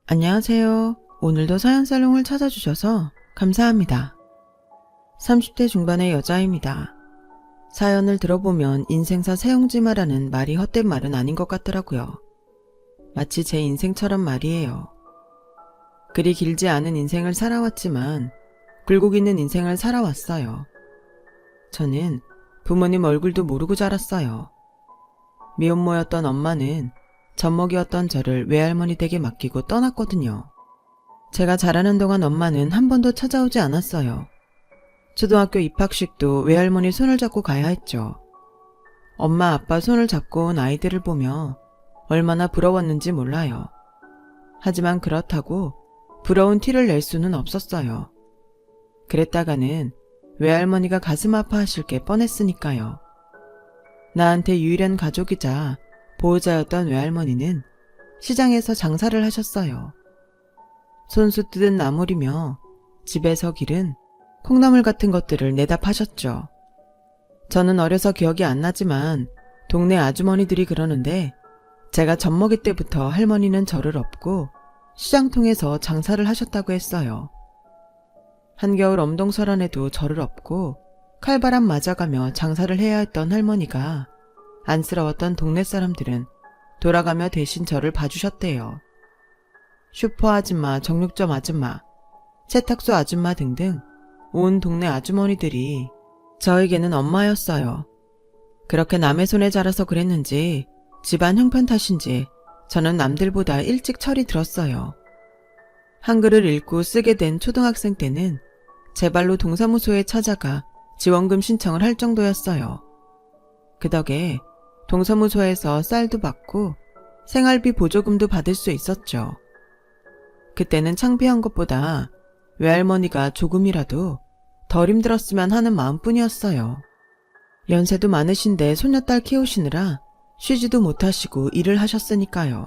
안녕하세요. 오늘도 사연살롱을 찾아주셔서 감사합니다. 30대 중반의 여자입니다. 사연을 들어보면 인생사 세용지마라는 말이 헛된 말은 아닌 것 같더라고요. 마치 제 인생처럼 말이에요. 그리 길지 않은 인생을 살아왔지만 굴곡 있는 인생을 살아왔어요. 저는 부모님 얼굴도 모르고 자랐어요. 미혼모였던 엄마는 젖먹이었던 저를 외할머니 댁에 맡기고 떠났거든요. 제가 자라는 동안 엄마는 한 번도 찾아오지 않았어요. 초등학교 입학식도 외할머니 손을 잡고 가야 했죠. 엄마 아빠 손을 잡고 온 아이들을 보며 얼마나 부러웠는지 몰라요. 하지만 그렇다고 부러운 티를 낼 수는 없었어요. 그랬다가는 외할머니가 가슴 아파하실 게 뻔했으니까요. 나한테 유일한 가족이자 보호자였던 외할머니는 시장에서 장사를 하셨어요. 손수 뜯은 나물이며 집에서 기른 콩나물 같은 것들을 내다 파셨죠. 저는 어려서 기억이 안 나지만 동네 아주머니들이 그러는데 제가 젖먹이 때부터 할머니는 저를 업고 시장통에서 장사를 하셨다고 했어요. 한겨울 엄동설안에도 저를 업고 칼바람 맞아가며 장사를 해야 했던 할머니가 안쓰러웠던 동네 사람들은 돌아가며 대신 저를 봐주셨대요. 슈퍼 아줌마, 정육점 아줌마, 세탁소 아줌마 등등 온 동네 아주머니들이 저에게는 엄마였어요. 그렇게 남의 손에 자라서 그랬는지 집안 형편 탓인지 저는 남들보다 일찍 철이 들었어요. 한글을 읽고 쓰게 된 초등학생 때는 제 발로 동사무소에 찾아가 지원금 신청을 할 정도였어요. 그 덕에 동사무소에서 쌀도 받고 생활비 보조금도 받을 수 있었죠. 그때는 창피한 것보다 외할머니가 조금이라도 덜 힘들었으면 하는 마음뿐이었어요. 연세도 많으신데 손녀딸 키우시느라 쉬지도 못하시고 일을 하셨으니까요.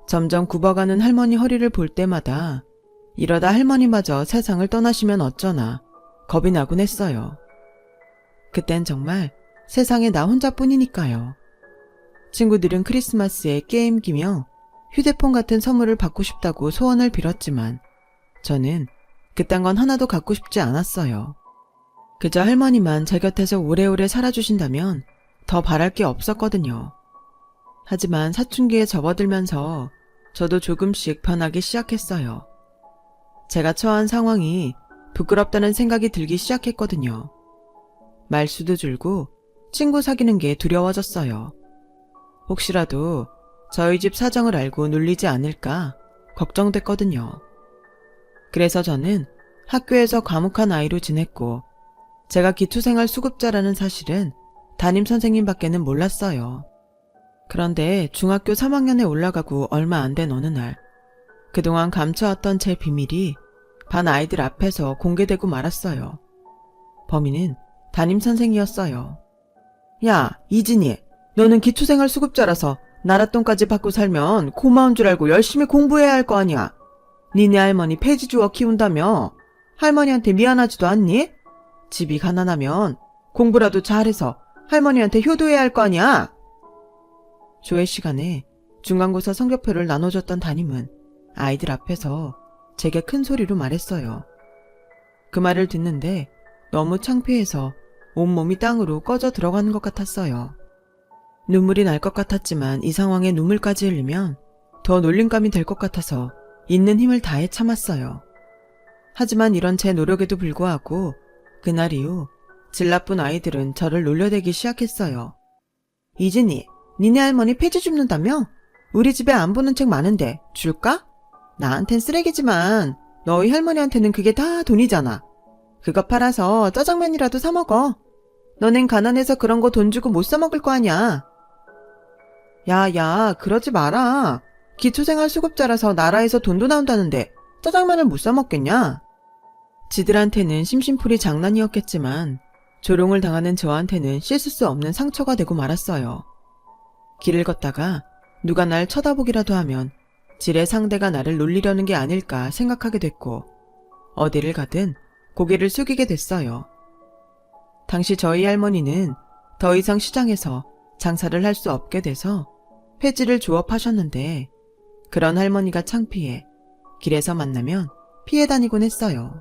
점점 굽어가는 할머니 허리를 볼 때마다 이러다 할머니마저 세상을 떠나시면 어쩌나 겁이 나곤 했어요. 그땐 정말 세상에 나 혼자뿐이니까요. 친구들은 크리스마스에 게임기며 휴대폰 같은 선물을 받고 싶다고 소원을 빌었지만 저는 그딴 건 하나도 갖고 싶지 않았어요. 그저 할머니만 제 곁에서 오래오래 살아주신다면 더 바랄 게 없었거든요. 하지만 사춘기에 접어들면서 저도 조금씩 변하기 시작했어요. 제가 처한 상황이 부끄럽다는 생각이 들기 시작했거든요. 말수도 줄고 친구 사귀는 게 두려워졌어요. 혹시라도 저희 집 사정을 알고 눌리지 않을까 걱정됐거든요. 그래서 저는 학교에서 과묵한 아이로 지냈고 제가 기초생활 수급자라는 사실은 담임선생님밖에는 몰랐어요. 그런데 중학교 3학년에 올라가고 얼마 안 된 어느 날 그동안 감춰왔던 제 비밀이 반 아이들 앞에서 공개되고 말았어요. 범인은 담임선생이었어요. 야, 이진이, 너는 기초생활 수급자라서 나랏돈까지 받고 살면 고마운 줄 알고 열심히 공부해야 할 거 아니야. 니네 할머니 폐지 주워 키운다며 할머니한테 미안하지도 않니? 집이 가난하면 공부라도 잘해서 할머니한테 효도해야 할 거 아니야. 조회 시간에 중간고사 성적표를 나눠줬던 담임은 아이들 앞에서 제게 큰 소리로 말했어요. 그 말을 듣는데 너무 창피해서 온몸이 땅으로 꺼져 들어가는 것 같았어요. 눈물이 날 것 같았지만 이 상황에 눈물까지 흘리면 더 놀림감이 될 것 같아서 있는 힘을 다해 참았어요. 하지만 이런 제 노력에도 불구하고 그날 이후 질 나쁜 아이들은 저를 놀려대기 시작했어요. 이진이, 니네 할머니 폐지 줍는다며? 우리 집에 안 보는 책 많은데 줄까? 나한텐 쓰레기지만 너희 할머니한테는 그게 다 돈이잖아. 그거 팔아서 짜장면이라도 사 먹어. 너넨 가난해서 그런 거 돈 주고 못 사 먹을 거 아니야. 야, 그러지 마라. 기초생활 수급자라서 나라에서 돈도 나온다는데 짜장면을 못 사 먹겠냐? 지들한테는 심심풀이 장난이었겠지만 조롱을 당하는 저한테는 씻을 수 없는 상처가 되고 말았어요. 길을 걷다가 누가 날 쳐다보기라도 하면 지레 상대가 나를 놀리려는 게 아닐까 생각하게 됐고 어디를 가든 고개를 숙이게 됐어요. 당시 저희 할머니는 더 이상 시장에서 장사를 할 수 없게 돼서 폐지를 조업하셨는데 그런 할머니가 창피해 길에서 만나면 피해 다니곤 했어요.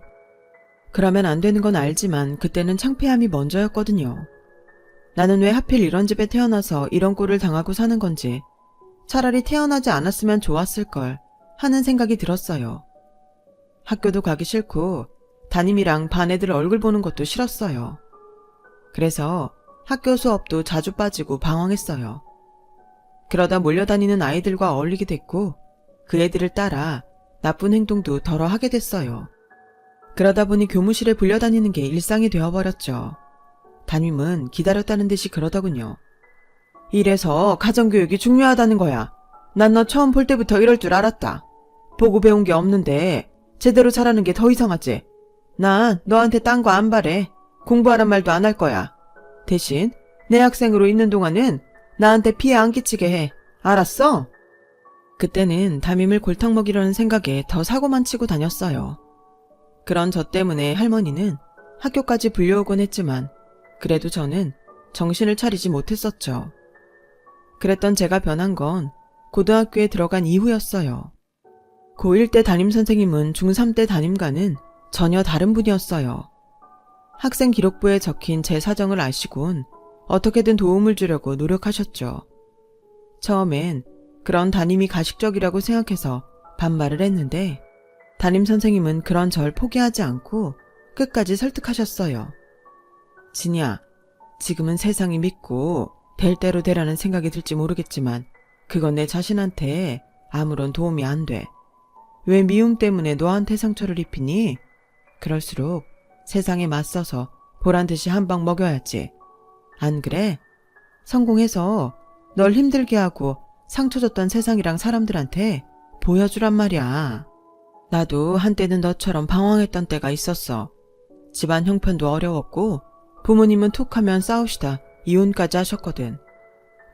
그러면 안 되는 건 알지만 그때는 창피함이 먼저였거든요. 나는 왜 하필 이런 집에 태어나서 이런 꼴을 당하고 사는 건지, 차라리 태어나지 않았으면 좋았을걸 하는 생각이 들었어요. 학교도 가기 싫고 담임이랑 반 애들 얼굴 보는 것도 싫었어요. 그래서 학교 수업도 자주 빠지고 방황했어요. 그러다 몰려다니는 아이들과 어울리게 됐고 그 애들을 따라 나쁜 행동도 덜어 하게 됐어요. 그러다 보니 교무실에 불려다니는 게 일상이 되어버렸죠. 담임은 기다렸다는 듯이 그러더군요. 이래서 가정교육이 중요하다는 거야. 난 너 처음 볼 때부터 이럴 줄 알았다. 보고 배운 게 없는데 제대로 잘하는 게 더 이상하지. 난 너한테 딴 거 안 바래. 공부하란 말도 안 할 거야. 대신 내 학생으로 있는 동안은 나한테 피해 안 끼치게 해. 알았어? 그때는 담임을 골탕 먹이려는 생각에 더 사고만 치고 다녔어요. 그런 저 때문에 할머니는 학교까지 불려오곤 했지만 그래도 저는 정신을 차리지 못했었죠. 그랬던 제가 변한 건 고등학교에 들어간 이후였어요. 고1 때 담임선생님은 중3 때 담임과는 전혀 다른 분이었어요. 학생 기록부에 적힌 제 사정을 아시곤 어떻게든 도움을 주려고 노력하셨죠. 처음엔 그런 담임이 가식적이라고 생각해서 반발을 했는데 담임선생님은 그런 절 포기하지 않고 끝까지 설득하셨어요. 진이야, 지금은 세상이 믿고 될 대로 되라는 생각이 들지 모르겠지만 그건 내 자신한테 아무런 도움이 안 돼. 왜 미움 때문에 너한테 상처를 입히니? 그럴수록 세상에 맞서서 보란듯이 한 방 먹여야지. 안 그래? 성공해서 널 힘들게 하고 상처 줬던 세상이랑 사람들한테 보여주란 말이야. 나도 한때는 너처럼 방황했던 때가 있었어. 집안 형편도 어려웠고 부모님은 툭하면 싸우시다 이혼까지 하셨거든.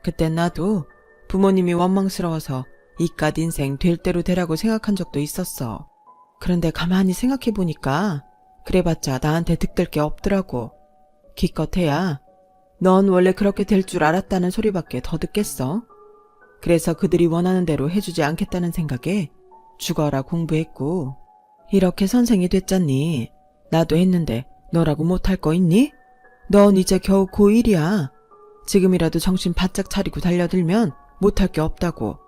그땐 나도 부모님이 원망스러워서 이깟 인생 될 대로 되라고 생각한 적도 있었어. 그런데 가만히 생각해보니까 그래봤자 나한테 득될 게 없더라고. 기껏해야 넌 원래 그렇게 될 줄 알았다는 소리밖에 더 듣겠어. 그래서 그들이 원하는 대로 해주지 않겠다는 생각에 죽어라 공부했고 이렇게 선생이 됐잖니. 나도 했는데 너라고 못할 거 있니? 넌 이제 겨우 고1이야. 지금이라도 정신 바짝 차리고 달려들면 못할 게 없다고.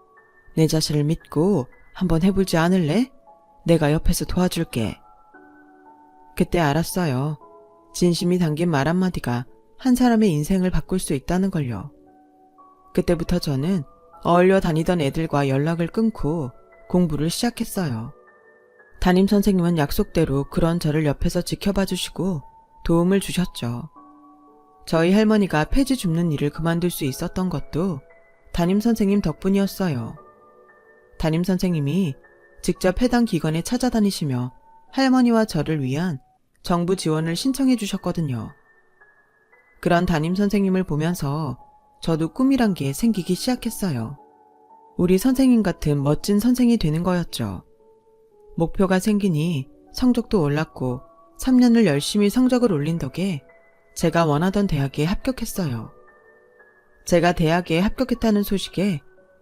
내 자신을 믿고 한번 해보지 않을래? 내가 옆에서 도와줄게. 그때 알았어요. 진심이 담긴 말 한마디가 한 사람의 인생을 바꿀 수 있다는 걸요. 그때부터 저는 어울려 다니던 애들과 연락을 끊고 공부를 시작했어요. 담임선생님은 약속대로 그런 저를 옆에서 지켜봐 주시고 도움을 주셨죠. 저희 할머니가 폐지 줍는 일을 그만둘 수 있었던 것도 담임선생님 덕분이었어요. 담임선생님이 직접 해당 기관에 찾아다니시며 할머니와 저를 위한 정부 지원을 신청해 주셨거든요. 그런 담임선생님을 보면서 저도 꿈이란 게 생기기 시작했어요. 우리 선생님 같은 멋진 선생이 되는 거였죠. 목표가 생기니 성적도 올랐고 3년을 열심히 성적을 올린 덕에 제가 원하던 대학에 합격했어요. 제가 대학에 합격했다는 소식에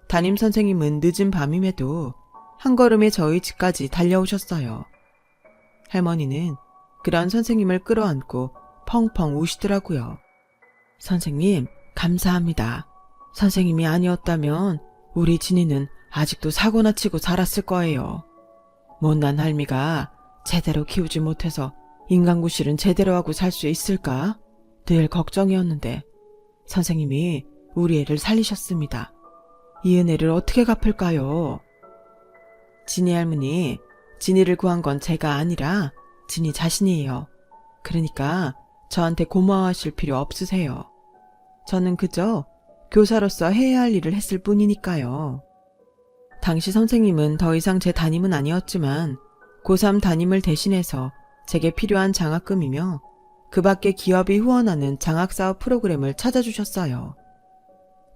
담임선생님은 늦은 밤임에도 한 걸음에 저희 집까지 달려오셨어요. 할머니는 그런 선생님을 끌어안고 펑펑 우시더라고요. 선생님, 감사합니다. 선생님이 아니었다면 우리 진이는 아직도 사고나 치고 살았을 거예요. 못난 할미가 제대로 키우지 못해서 인간구실은 제대로 하고 살 수 있을까? 늘 걱정이었는데 선생님이 우리 애를 살리셨습니다. 이 은혜를 어떻게 갚을까요? 진이 할머니, 진이를 구한 건 제가 아니라 진이 자신이에요. 그러니까 저한테 고마워하실 필요 없으세요. 저는 그저 교사로서 해야 할 일을 했을 뿐이니까요. 당시 선생님은 더 이상 제 담임은 아니었지만 고3 담임을 대신해서 제게 필요한 장학금이며 그 밖에 기업이 후원하는 장학사업 프로그램을 찾아주셨어요.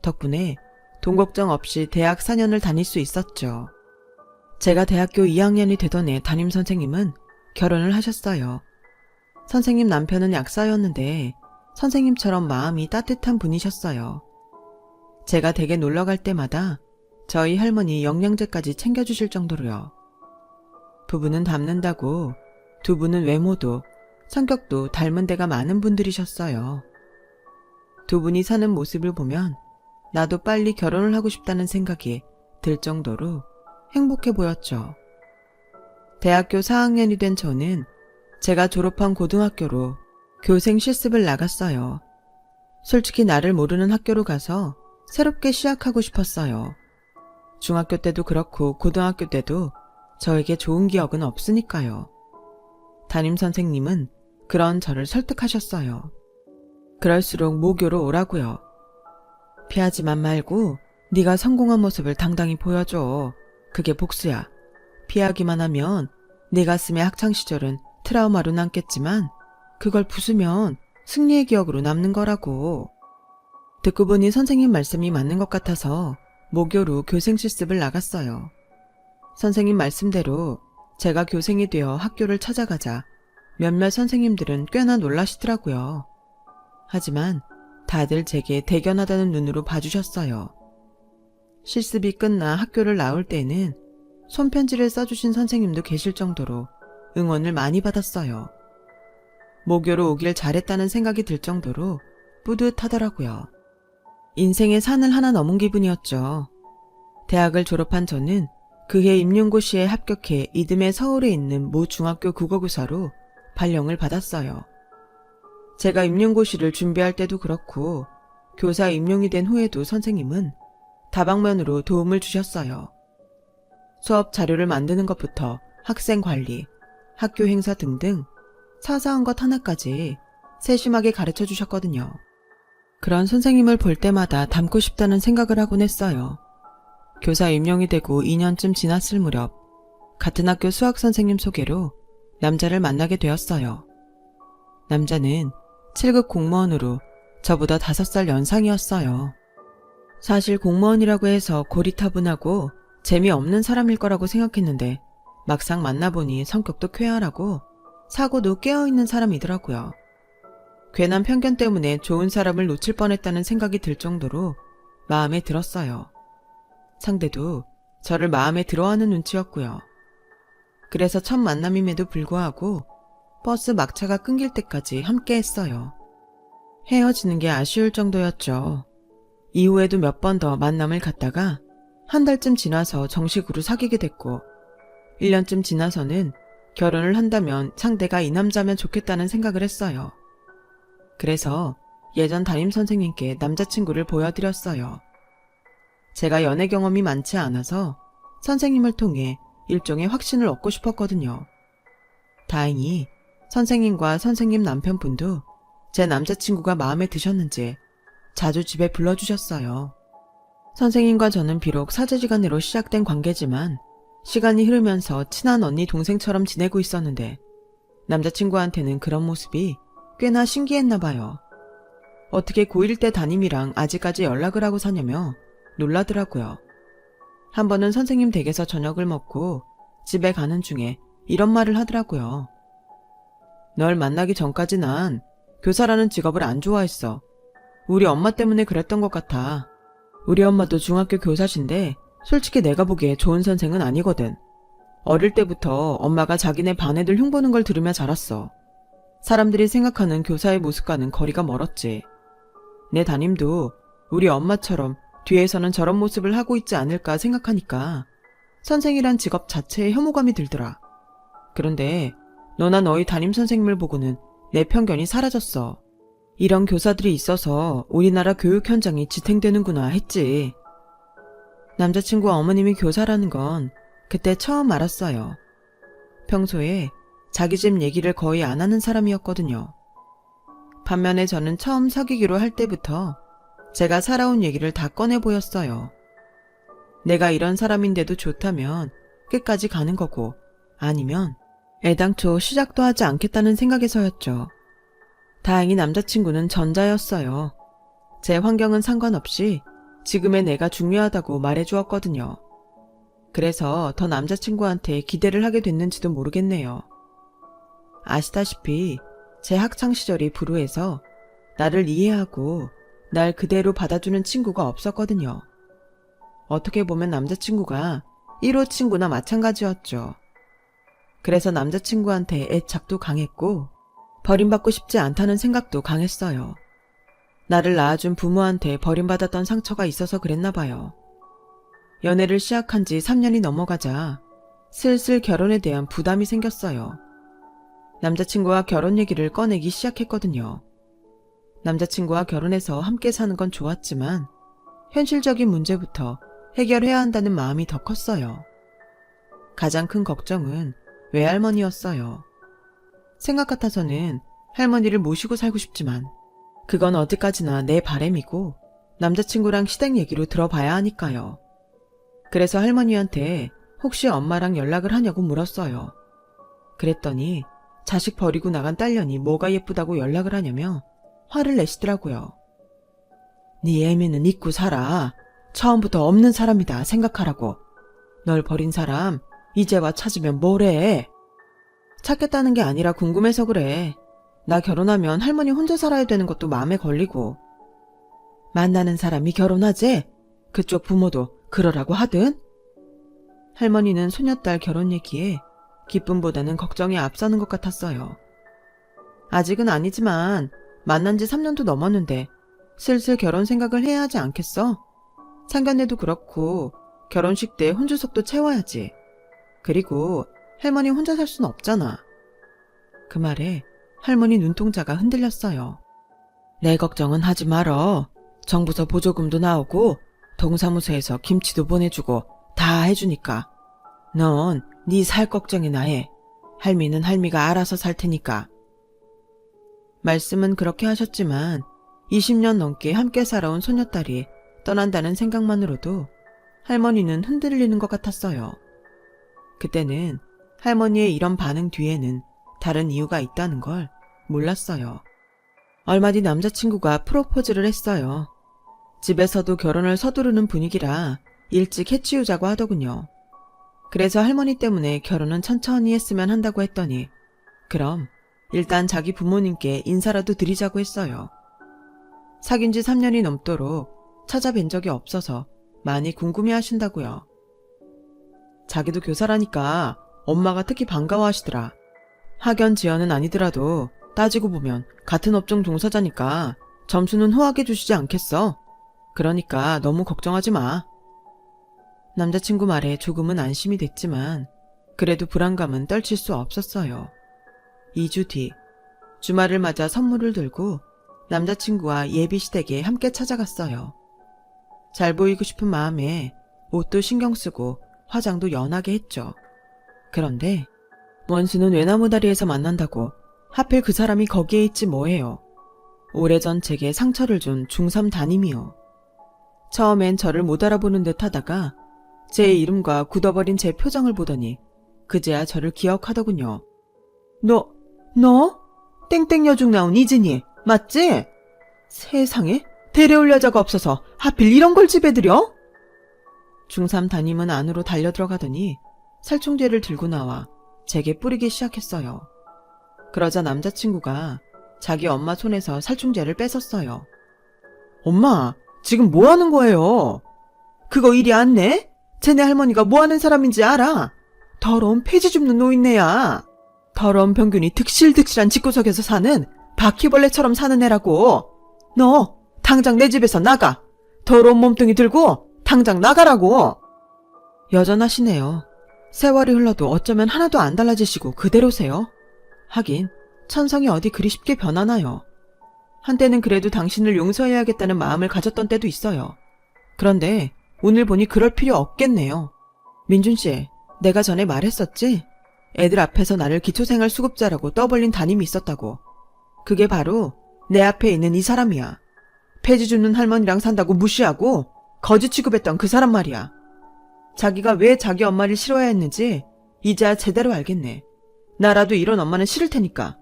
덕분에 돈 걱정 없이 대학 4년을 다닐 수 있었죠. 제가 대학교 2학년이 되던 해 담임선생님은 결혼을 하셨어요. 선생님 남편은 약사였는데 선생님처럼 마음이 따뜻한 분이셨어요. 제가 댁에 놀러 갈 때마다 저희 할머니 영양제까지 챙겨주실 정도로요. 부부는 닮는다고 두 분은 외모도 성격도 닮은 데가 많은 분들이셨어요. 두 분이 사는 모습을 보면 나도 빨리 결혼을 하고 싶다는 생각이 들 정도로 행복해 보였죠. 대학교 4학년이 된 저는 제가 졸업한 고등학교로 교생 실습을 나갔어요. 솔직히 나를 모르는 학교로 가서 새롭게 시작하고 싶었어요. 중학교 때도 그렇고 고등학교 때도 저에게 좋은 기억은 없으니까요. 담임 선생님은 그런 저를 설득하셨어요. 그럴수록 모교로 오라고요. 피하지만 말고 네가 성공한 모습을 당당히 보여줘. 그게 복수야. 피하기만 하면 네 가슴의 학창시절은 트라우마로 남겠지만 그걸 부수면 승리의 기억으로 남는 거라고. 듣고 보니 선생님 말씀이 맞는 것 같아서 모교로 교생 실습을 나갔어요. 선생님 말씀대로 제가 교생이 되어 학교를 찾아가자 몇몇 선생님들은 꽤나 놀라시더라고요. 하지만 다들 제게 대견하다는 눈으로 봐주셨어요. 실습이 끝나 학교를 나올 때는 손편지를 써주신 선생님도 계실 정도로 응원을 많이 받았어요. 모교로 오길 잘했다는 생각이 들 정도로 뿌듯하더라고요. 인생의 산을 하나 넘은 기분이었죠. 대학을 졸업한 저는 그해 임용고시에 합격해 이듬해 서울에 있는 모 중학교 국어교사로 발령을 받았어요. 제가 임용고시를 준비할 때도 그렇고 교사 임용이 된 후에도 선생님은 다방면으로 도움을 주셨어요. 수업 자료를 만드는 것부터 학생 관리, 학교 행사 등등 사소한 것 하나까지 세심하게 가르쳐 주셨거든요. 그런 선생님을 볼 때마다 닮고 싶다는 생각을 하곤 했어요. 교사 임용이 되고 2년쯤 지났을 무렵 같은 학교 수학 선생님 소개로 남자를 만나게 되었어요. 남자는 7급 공무원으로 저보다 5살 연상이었어요. 사실 공무원이라고 해서 고리타분하고 재미없는 사람일 거라고 생각했는데 막상 만나보니 성격도 쾌활하고 사고도 깨어있는 사람이더라고요. 괜한 편견 때문에 좋은 사람을 놓칠 뻔했다는 생각이 들 정도로 마음에 들었어요. 상대도 저를 마음에 들어하는 눈치였고요. 그래서 첫 만남임에도 불구하고 버스 막차가 끊길 때까지 함께 했어요. 헤어지는 게 아쉬울 정도였죠. 이후에도 몇 번 더 만남을 갖다가 한 달쯤 지나서 정식으로 사귀게 됐고 1년쯤 지나서는 결혼을 한다면 상대가 이 남자면 좋겠다는 생각을 했어요. 그래서 예전 담임 선생님께 남자친구를 보여드렸어요. 제가 연애 경험이 많지 않아서 선생님을 통해 일종의 확신을 얻고 싶었거든요. 다행히 선생님과 선생님 남편분도 제 남자친구가 마음에 드셨는지 자주 집에 불러주셨어요. 선생님과 저는 비록 사제지간으로 시작된 관계지만 시간이 흐르면서 친한 언니 동생처럼 지내고 있었는데 남자친구한테는 그런 모습이 꽤나 신기했나 봐요. 어떻게 고1 때 담임이랑 아직까지 연락을 하고 사냐며 놀라더라고요. 한 번은 선생님 댁에서 저녁을 먹고 집에 가는 중에 이런 말을 하더라고요. 널 만나기 전까지 난 교사라는 직업을 안 좋아했어. 우리 엄마 때문에 그랬던 것 같아. 우리 엄마도 중학교 교사신데 솔직히 내가 보기에 좋은 선생은 아니거든. 어릴 때부터 엄마가 자기네 반 애들 흉보는 걸 들으며 자랐어. 사람들이 생각하는 교사의 모습과는 거리가 멀었지. 내 담임도 우리 엄마처럼 뒤에서는 저런 모습을 하고 있지 않을까 생각하니까 선생이란 직업 자체에 혐오감이 들더라. 그런데 너나 너희 담임 선생님을 보고는 내 편견이 사라졌어. 이런 교사들이 있어서 우리나라 교육 현장이 지탱되는구나 했지. 남자친구와 어머님이 교사라는 건 그때 처음 알았어요. 평소에 자기 집 얘기를 거의 안 하는 사람이었거든요. 반면에 저는 처음 사귀기로 할 때부터 제가 살아온 얘기를 다 꺼내 보였어요. 내가 이런 사람인데도 좋다면 끝까지 가는 거고 아니면 애당초 시작도 하지 않겠다는 생각에서였죠. 다행히 남자친구는 전자였어요. 제 환경은 상관없이 지금의 내가 중요하다고 말해주었거든요. 그래서 더 남자친구한테 기대를 하게 됐는지도 모르겠네요. 아시다시피 제 학창시절이 불우해서 나를 이해하고 날 그대로 받아주는 친구가 없었거든요. 어떻게 보면 남자친구가 1호 친구나 마찬가지였죠. 그래서 남자친구한테 애착도 강했고 버림받고 싶지 않다는 생각도 강했어요. 나를 낳아준 부모한테 버림받았던 상처가 있어서 그랬나 봐요. 연애를 시작한 지 3년이 넘어가자 슬슬 결혼에 대한 부담이 생겼어요. 남자친구와 결혼 얘기를 꺼내기 시작했거든요. 남자친구와 결혼해서 함께 사는 건 좋았지만 현실적인 문제부터 해결해야 한다는 마음이 더 컸어요. 가장 큰 걱정은 외할머니였어요. 생각 같아서는 할머니를 모시고 살고 싶지만 그건 어디까지나 내 바람이고 남자친구랑 시댁 얘기로 들어봐야 하니까요. 그래서 할머니한테 혹시 엄마랑 연락을 하냐고 물었어요. 그랬더니 자식 버리고 나간 딸년이 뭐가 예쁘다고 연락을 하냐며 화를 내시더라고요. 네 애미는 잊고 살아. 처음부터 없는 사람이다 생각하라고. 널 버린 사람 이제 와 찾으면 뭐래. 찾겠다는 게 아니라 궁금해서 그래. 나 결혼하면 할머니 혼자 살아야 되는 것도 마음에 걸리고. 만나는 사람이 결혼하지? 그쪽 부모도 그러라고 하든? 할머니는 소녀딸 결혼 얘기에 기쁨보다는 걱정이 앞서는 것 같았어요. 아직은 아니지만 만난 지 3년도 넘었는데 슬슬 결혼 생각을 해야 하지 않겠어? 상견례도 그렇고 결혼식 때 혼주석도 채워야지. 그리고 할머니 혼자 살 순 없잖아. 그 말에 할머니 눈동자가 흔들렸어요. 내 걱정은 하지 말어. 정부서 보조금도 나오고 동사무소에서 김치도 보내주고 다 해주니까. 넌 네 살 걱정이나 해. 할미는 할미가 알아서 살 테니까. 말씀은 그렇게 하셨지만 20년 넘게 함께 살아온 소녀딸이 떠난다는 생각만으로도 할머니는 흔들리는 것 같았어요. 그때는 할머니의 이런 반응 뒤에는 다른 이유가 있다는 걸 몰랐어요. 얼마 뒤 남자친구가 프로포즈를 했어요. 집에서도 결혼을 서두르는 분위기라 일찍 해치우자고 하더군요. 그래서 할머니 때문에 결혼은 천천히 했으면 한다고 했더니 그럼 일단 자기 부모님께 인사라도 드리자고 했어요. 사귄 지 3년이 넘도록 찾아뵌 적이 없어서 많이 궁금해하신다고요. 자기도 교사라니까 엄마가 특히 반가워하시더라. 학연 지연은 아니더라도 따지고 보면 같은 업종 종사자니까 점수는 후하게 주시지 않겠어? 그러니까 너무 걱정하지 마. 남자친구 말에 조금은 안심이 됐지만 그래도 불안감은 떨칠 수 없었어요. 2주 뒤 주말을 맞아 선물을 들고 남자친구와 예비시댁에 함께 찾아갔어요. 잘 보이고 싶은 마음에 옷도 신경 쓰고 화장도 연하게 했죠. 그런데 원수는 외나무 다리에서 만난다고 하필 그 사람이 거기에 있지 뭐예요. 오래전 제게 상처를 준 중3 담임이요. 처음엔 저를 못 알아보는 듯 하다가 제 이름과 굳어버린 제 표정을 보더니 그제야 저를 기억하더군요. 너? 땡땡 여중 나온 이진이 맞지? 세상에 데려올 여자가 없어서 하필 이런 걸 집에 들여? 중3 담임은 안으로 달려들어가더니 살충제를 들고 나와 제게 뿌리기 시작했어요. 그러자 남자친구가 자기 엄마 손에서 살충제를 뺏었어요. 엄마, 지금 뭐 하는 거예요? 그거 이리 안 내? 쟤네 할머니가 뭐 하는 사람인지 알아? 더러운 폐지 줍는 노인네야. 더러운 병균이 득실득실한 집구석에서 사는 바퀴벌레처럼 사는 애라고. 너 당장 내 집에서 나가. 더러운 몸뚱이 들고 당장 나가라고. 여전하시네요. 세월이 흘러도 어쩌면 하나도 안 달라지시고 그대로세요. 하긴 천성이 어디 그리 쉽게 변하나요. 한때는 그래도 당신을 용서해야겠다는 마음을 가졌던 때도 있어요. 그런데 오늘 보니 그럴 필요 없겠네요. 민준씨, 내가 전에 말했었지? 애들 앞에서 나를 기초생활 수급자라고 떠벌린 담임이 있었다고. 그게 바로 내 앞에 있는 이 사람이야. 폐지 주는 할머니랑 산다고 무시하고 거지 취급했던 그 사람 말이야. 자기가 왜 자기 엄마를 싫어해야 했는지 이제야 제대로 알겠네. 나라도 이런 엄마는 싫을 테니까.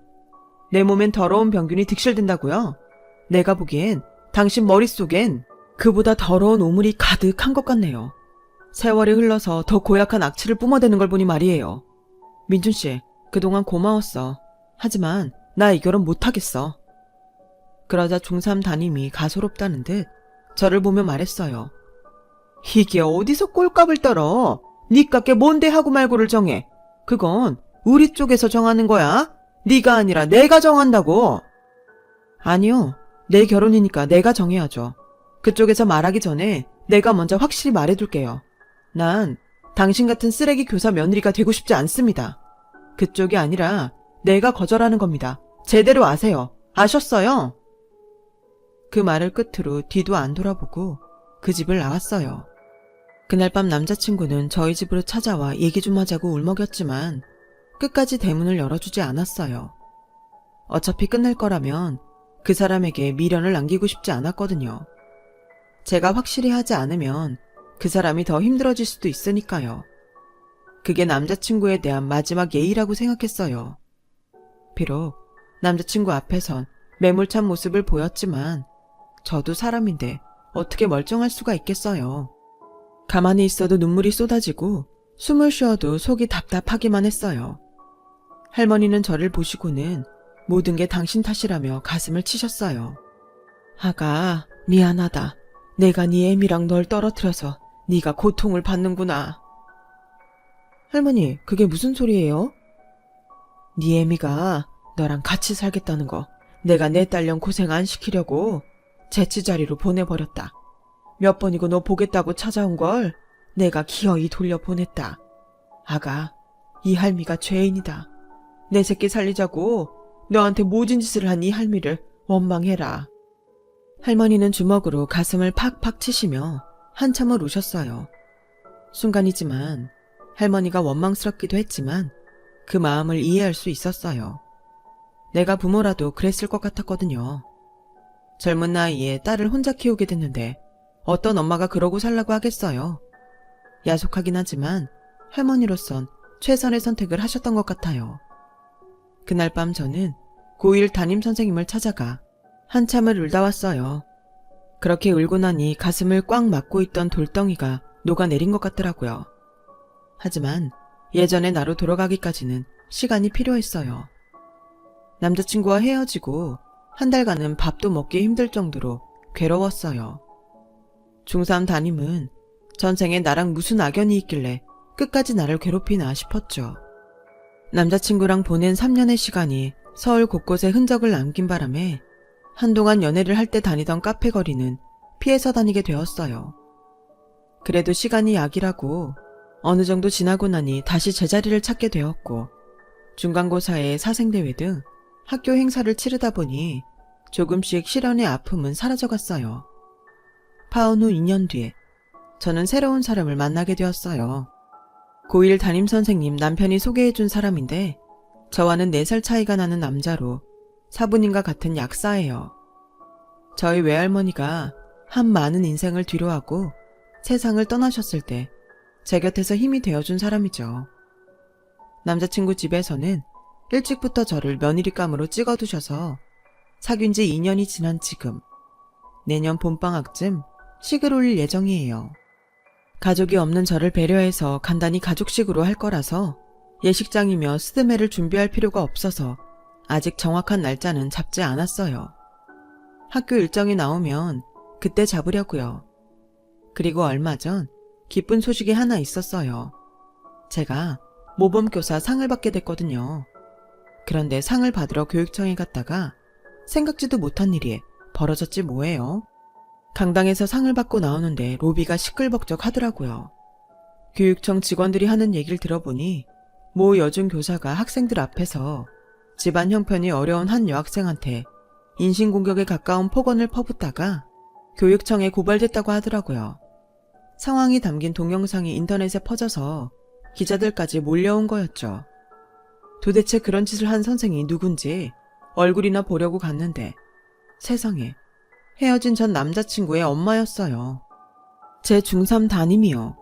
내 몸엔 더러운 병균이 득실된다고요? 내가 보기엔 당신 머릿속엔 그보다 더러운 오물이 가득한 것 같네요. 세월이 흘러서 더 고약한 악취를 뿜어대는 걸 보니 말이에요. 민준씨, 그동안 고마웠어. 하지만 나 이 결혼 못하겠어. 그러자 중3 담임이 가소롭다는 듯 저를 보며 말했어요. 이게 어디서 꼴값을 떨어? 니깎게 뭔데 하고 말고를 정해. 그건 우리 쪽에서 정하는 거야. 네가 아니라 내가 정한다고. 아니요. 내 결혼이니까 내가 정해야죠. 그쪽에서 말하기 전에 내가 먼저 확실히 말해둘게요. 난 당신 같은 쓰레기 교사 며느리가 되고 싶지 않습니다. 그쪽이 아니라 내가 거절하는 겁니다. 제대로 아세요. 아셨어요? 그 말을 끝으로 뒤도 안 돌아보고 그 집을 나왔어요. 그날 밤 남자친구는 저희 집으로 찾아와 얘기 좀 하자고 울먹였지만 끝까지 대문을 열어주지 않았어요. 어차피 끝날 거라면 그 사람에게 미련을 남기고 싶지 않았거든요. 제가 확실히 하지 않으면 그 사람이 더 힘들어질 수도 있으니까요. 그게 남자친구에 대한 마지막 예의라고 생각했어요. 비록 남자친구 앞에선 매몰찬 모습을 보였지만 저도 사람인데 어떻게 멀쩡할 수가 있겠어요. 가만히 있어도 눈물이 쏟아지고 숨을 쉬어도 속이 답답하기만 했어요. 할머니는 저를 보시고는 모든 게 당신 탓이라며 가슴을 치셨어요. 아가, 미안하다. 내가 네 애미랑 널 떨어뜨려서 네가 고통을 받는구나. 할머니, 그게 무슨 소리예요? 네 애미가 너랑 같이 살겠다는 거 내가 내 딸년 고생 안 시키려고 재치자리로 보내버렸다. 몇 번이고 너 보겠다고 찾아온 걸 내가 기어이 돌려보냈다. 아가, 이 할미가 죄인이다. 내 새끼 살리자고 너한테 모진 짓을 한 이 할미를 원망해라. 할머니는 주먹으로 가슴을 팍팍 치시며 한참을 우셨어요. 순간이지만 할머니가 원망스럽기도 했지만 그 마음을 이해할 수 있었어요. 내가 부모라도 그랬을 것 같았거든요. 젊은 나이에 딸을 혼자 키우게 됐는데 어떤 엄마가 그러고 살라고 하겠어요. 야속하긴 하지만 할머니로선 최선의 선택을 하셨던 것 같아요. 그날 밤 저는 고1 담임선생님을 찾아가 한참을 울다 왔어요. 그렇게 울고 나니 가슴을 꽉 막고 있던 돌덩이가 녹아내린 것 같더라고요. 하지만 예전의 나로 돌아가기까지는 시간이 필요했어요. 남자친구와 헤어지고 한 달간은 밥도 먹기 힘들 정도로 괴로웠어요. 중3 담임은 전생에 나랑 무슨 악연이 있길래 끝까지 나를 괴롭히나 싶었죠. 남자친구랑 보낸 3년의 시간이 서울 곳곳에 흔적을 남긴 바람에 한동안 연애를 할 때 다니던 카페 거리는 피해서 다니게 되었어요. 그래도 시간이 약이라고 어느 정도 지나고 나니 다시 제자리를 찾게 되었고 중간고사에 사생대회 등 학교 행사를 치르다 보니 조금씩 실연의 아픔은 사라져갔어요. 파혼 후 2년 뒤에 저는 새로운 사람을 만나게 되었어요. 고1 담임선생님 남편이 소개해준 사람인데 저와는 4살 차이가 나는 남자로 사부님과 같은 약사예요. 저희 외할머니가 한 많은 인생을 뒤로하고 세상을 떠나셨을 때 제 곁에서 힘이 되어준 사람이죠. 남자친구 집에서는 일찍부터 저를 며느리감으로 찍어두셔서 사귄 지 2년이 지난 지금 내년 봄방학쯤 식을 올릴 예정이에요. 가족이 없는 저를 배려해서 간단히 가족식으로 할 거라서 예식장이며 스드메를 준비할 필요가 없어서 아직 정확한 날짜는 잡지 않았어요. 학교 일정이 나오면 그때 잡으려고요. 그리고 얼마 전 기쁜 소식이 하나 있었어요. 제가 모범교사 상을 받게 됐거든요. 그런데 상을 받으러 교육청에 갔다가 생각지도 못한 일이 벌어졌지 뭐예요. 강당에서 상을 받고 나오는데 로비가 시끌벅적 하더라고요. 교육청 직원들이 하는 얘기를 들어보니 모 여중 교사가 학생들 앞에서 집안 형편이 어려운 한 여학생한테 인신공격에 가까운 폭언을 퍼붓다가 교육청에 고발됐다고 하더라고요. 상황이 담긴 동영상이 인터넷에 퍼져서 기자들까지 몰려온 거였죠. 도대체 그런 짓을 한 선생이 누군지 얼굴이나 보려고 갔는데 세상에 헤어진 전 남자친구의 엄마였어요. 제 중3 담임이요.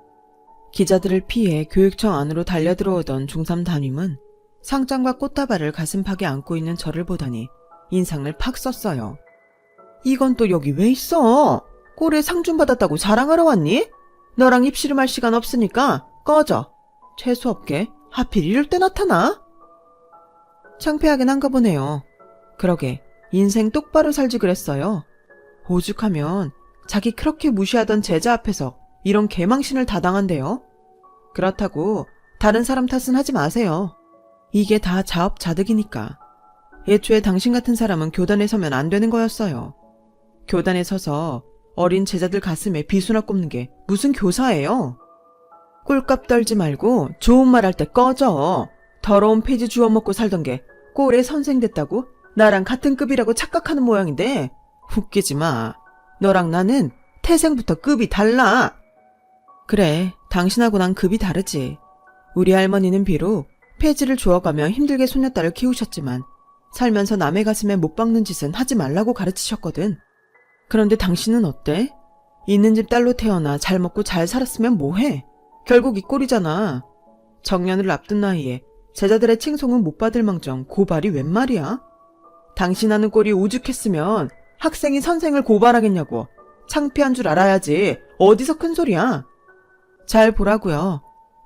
기자들을 피해 교육청 안으로 달려들어오던 중3 담임은 상장과 꽃다발을 가슴팍에 안고 있는 저를 보더니 인상을 팍 썼어요. 이건 또 여기 왜 있어? 꼴에 상 좀 받았다고 자랑하러 왔니? 너랑 입씨름할 시간 없으니까 꺼져. 재수없게 하필 이럴 때 나타나? 창피하긴 한가 보네요. 그러게 인생 똑바로 살지 그랬어요. 오죽하면 자기 그렇게 무시하던 제자 앞에서 이런 개망신을 다 당한대요. 그렇다고 다른 사람 탓은 하지 마세요. 이게 다 자업자득이니까. 애초에 당신 같은 사람은 교단에 서면 안 되는 거였어요. 교단에 서서 어린 제자들 가슴에 비수나 꼽는 게 무슨 교사예요? 꼴값 떨지 말고 좋은 말 할 때 꺼져. 더러운 페이지 주워 먹고 살던 게 꼴에 선생 됐다고 나랑 같은 급이라고 착각하는 모양인데 웃기지 마. 너랑 나는 태생부터 급이 달라. 그래, 당신하고 난 급이 다르지. 우리 할머니는 비록 폐지를 주워가며 힘들게 손녀딸을 키우셨지만 살면서 남의 가슴에 못 박는 짓은 하지 말라고 가르치셨거든. 그런데 당신은 어때? 있는 집 딸로 태어나 잘 먹고 잘 살았으면 뭐해? 결국 이 꼴이잖아. 정년을 앞둔 나이에 제자들의 칭송은 못 받을 망정 고발이 웬 말이야? 당신 하는 꼴이 오죽했으면 학생이 선생을 고발하겠냐고. 창피한 줄 알아야지. 어디서 큰 소리야? 잘 보라고요.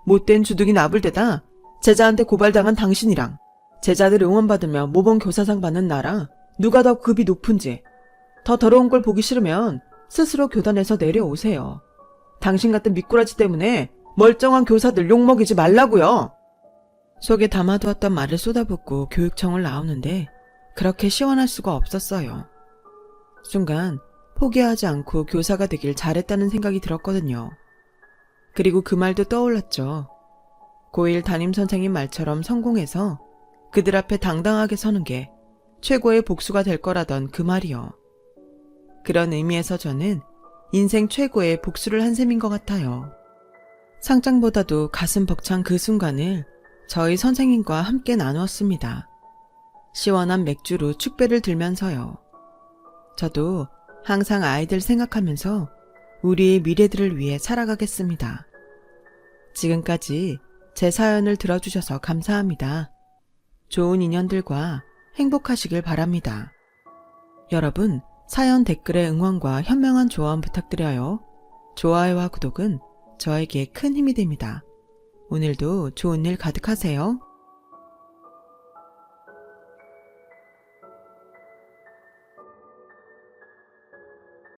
못된 주둥이 나불대다 제자한테 고발당한 당신이랑 제자들 응원받으며 모범 교사상 받는 나랑 누가 더 급이 높은지 더 더러운 걸 보기 싫으면 스스로 교단에서 내려오세요. 당신 같은 미꾸라지 때문에 멀쩡한 교사들 욕먹이지 말라고요. 속에 담아두었던 말을 쏟아붓고 교육청을 나오는데 그렇게 시원할 수가 없었어요. 순간 포기하지 않고 교사가 되길 잘했다는 생각이 들었거든요. 그리고 그 말도 떠올랐죠. 고1 담임선생님 말처럼 성공해서 그들 앞에 당당하게 서는 게 최고의 복수가 될 거라던 그 말이요. 그런 의미에서 저는 인생 최고의 복수를 한 셈인 것 같아요. 상장보다도 가슴 벅찬 그 순간을 저희 선생님과 함께 나누었습니다. 시원한 맥주로 축배를 들면서요. 저도 항상 아이들 생각하면서 우리의 미래들을 위해 살아가겠습니다. 지금까지 제 사연을 들어주셔서 감사합니다. 좋은 인연들과 행복하시길 바랍니다. 여러분, 사연 댓글에 응원과 현명한 조언 부탁드려요. 좋아요와 구독은 저에게 큰 힘이 됩니다. 오늘도 좋은 일 가득하세요.